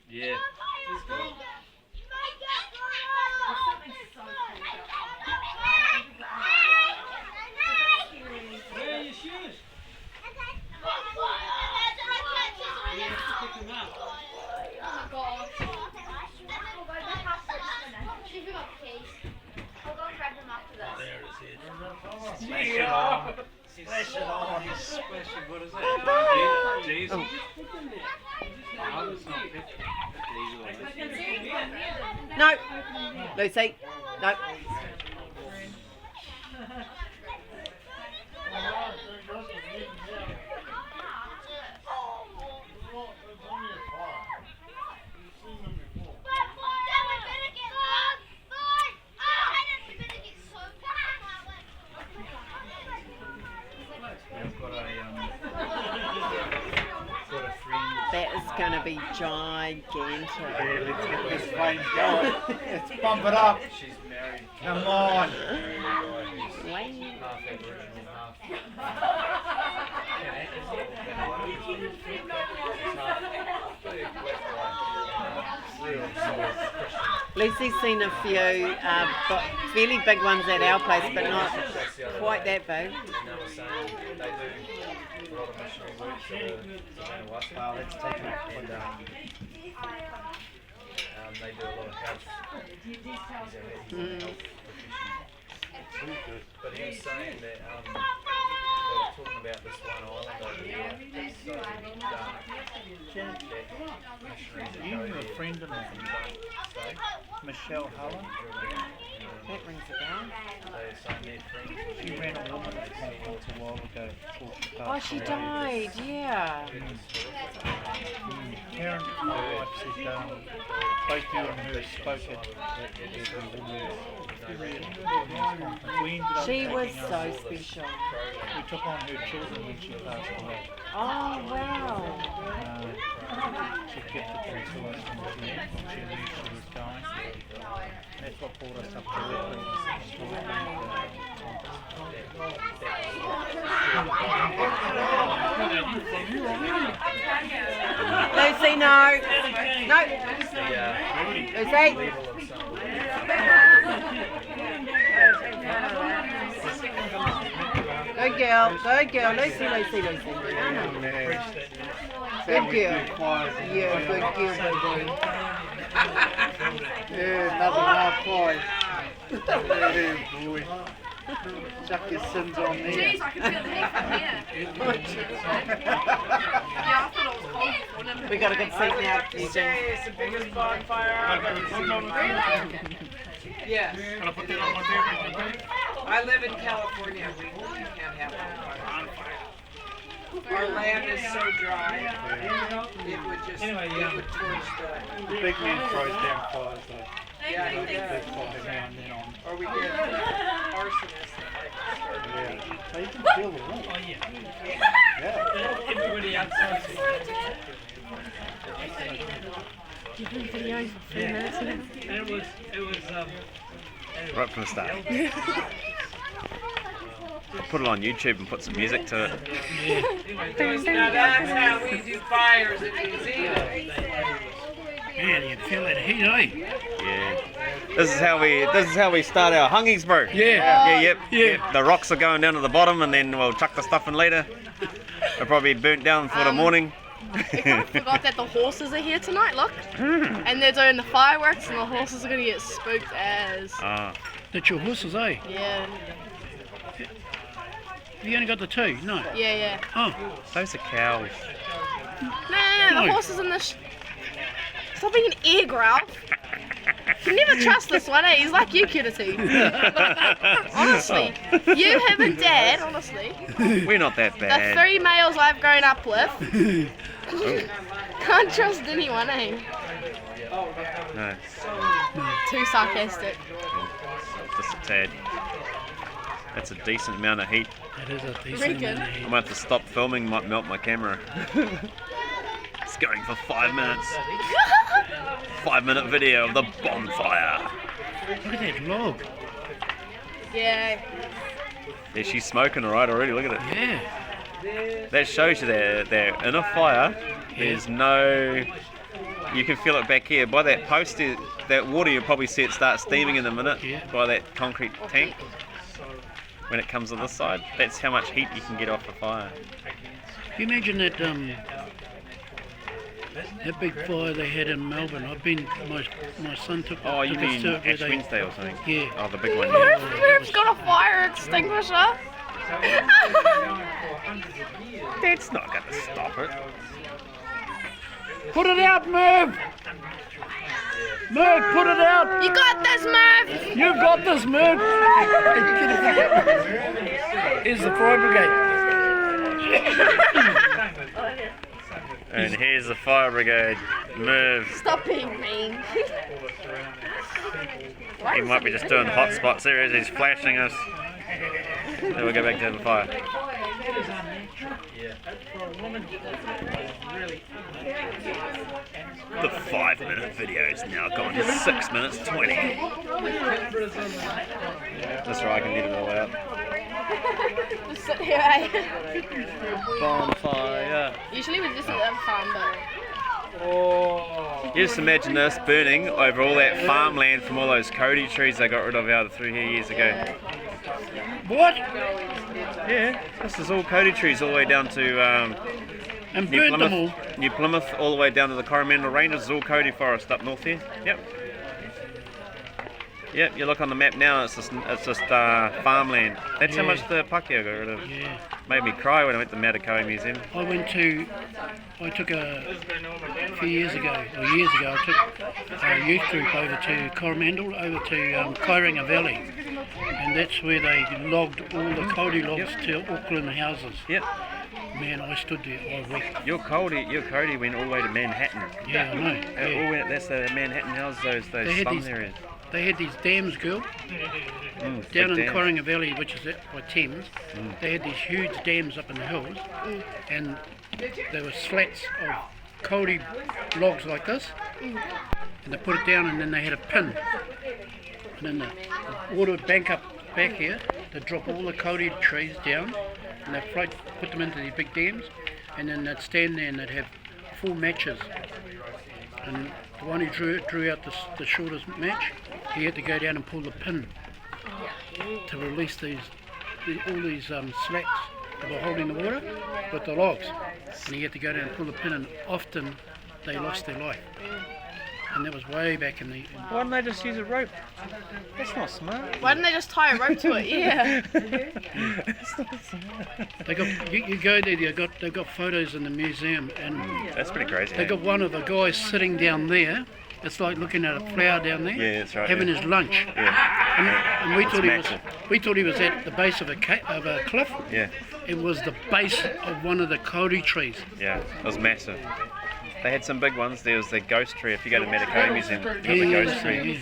Yeah. Where are your shoes? Splash it on. Splashing, what is that? Diesel. No. Lucy. No. That is going to be gigantic. Yeah, let's get this flame going. Let's bump it up. She's married. Come on. Wait. Half Aboriginal, half. Lucy's seen a few fairly big ones at our place, but not quite that big. And they were saying they do a lot of missionary work for the Vanuatu. Well, let's take it up and down. They do a lot of health. But he was saying that they were talking about this one island over there that's so dark that missionaries that You go were a there friend of mine, stay. Michelle Holland. That rings a bell. They're saying they're friends. She ran a woman's conference a while ago. Oh, she died, yeah. Karen, my wife, said both you and her spoke at we ended up She was taking so special. We took on her children when she passed away. Oh, wow. She kept it to us when she knew she was dying. That's what brought us up to Lucy, no. No. Lucy. Good girl. Good girl. Lucy, Lucy, Lucy. Good girl. Yeah, good girl, baby. Yeah, another half prize. Yeah, boy. Chuck your sins on there. Jeez, I can feel the heat from here. Yeah, I thought it was cold before, didn't We got a good seat now. It's the biggest bonfire I've ever seen. Yes. I live in California. We can't have bonfire. Our land is so dry. It would just it would torch The big man throws down fires though. yeah, he Big does. fire now and then on. Or we get arsonists that like to start Yeah. So you can feel the warmth. Oh yeah. Yeah. Everybody outside. You've been videoing for 3 minutes. And it was Right from the start. Put it on YouTube and put some music to it. Now that's how we do fires in New Zealand. Man, you can feel that heat, eh? Yeah. This is how we start our hungies, bro. Yeah. Yep. The rocks are going down to the bottom, and then we'll chuck the stuff in later. They'll probably be burnt down for the morning. I kind of forgot that the horses are here tonight, look. And they're doing the fireworks and the horses are going to get spooked as... Ah. That's your horses, eh? Yeah. Have you only got the two? No. Yeah. Oh. Those are cows. No, the horses in this... Stop being an ear growl. You never trust this one, eh? He's like you, Kitty. Honestly. You, him and Dad, honestly. We're not that The bad. 3 males I've grown up with. Can't trust anyone, eh? No, Too sarcastic. just a tad. That's a decent amount of heat. That is a decent Reckon. amount of I heat. might have to stop filming, might melt my camera. It's going for 5 minutes. 5-minute video of the bonfire. Look at that log. Yeah. Yeah, she's smoking alright already, look at it. Yeah. That shows you they're in a fire. There's no... You can feel it back here. By that post, that water, you'll probably see it start steaming in a minute. Yeah. By that concrete tank. When it comes to this side, that's how much heat you can get off the fire. You imagine that that big fire they had in Melbourne. My son took Oh, you took us mean to it where Ash they- Wednesday or something? Yeah. Oh, the big one. Merv's got a fire extinguisher. That's not going to stop it. Put it out, Merv! Merv, put it out! You got this, Merv. You've got this, Merv! Here's the fire brigade. And here's the fire brigade. Merv. Stop being mean. He might be just doing the hotspot series. He's flashing us. Then we'll go back to the fire. The 5-minute video is now gone to 6 minutes 20. That's right, I can edit it all out. Just sit here, eh? Bonfire. Usually we just sit at the farm, but You just imagine this burning over all that farmland from all those Cody trees they got rid of out through here years ago. What? Yeah, this is all Cody trees all the way down to And New burnt them all. Plymouth, New Plymouth, all the way down to the Coromandel Ranges. It's all Cody forest up north here. Yep. Yep, you look on the map now, it's just farmland. That's how Yeah. much the Pakeha got rid of. Yeah. Made me cry when I went to the Matakoi Museum. I took a few years ago, I took a youth group over to Coromandel, over to Kairinga Valley. And that's where they logged all the Cody logs to Auckland houses. Yep. Man, I stood there, I wept. Your Cody went all the way to Manhattan. Yeah, I know. Yeah. That's the Manhattan houses, those They had slum these- areas. They had these dams, girl, Big down in dams. Kairinga Valley, which is by Thames. They had these huge dams up in the hills, and there were slats of Cody logs like this, and they put it down, and then they had a pin, and then the water would bank up back here. They'd drop all the Cody trees down, and they'd put them into these big dams, and then they'd stand there and they'd have 4 matches, and the one who drew out the shortest match, he had to go down and pull the pin to release all these slats that were holding the water with the logs, and he had to go down and pull the pin, and often they lost their life. And that was way back in the... Why didn't they just use a rope? That's not smart. why didn't they just tie a rope to it? Yeah. They got you go there. They've got photos in the museum, and That's pretty crazy. they got one of the guys sitting down there. It's like looking at a flower down there, Yeah, that's right, having yeah. his lunch. Yeah. And we It's thought massive. we thought he was at the base of a cliff. Yeah. It was the base of one of the Cody trees. Yeah. It was massive. They had some big ones. There was the ghost tree. If you go to Matakoi Museum, you got the ghost tree.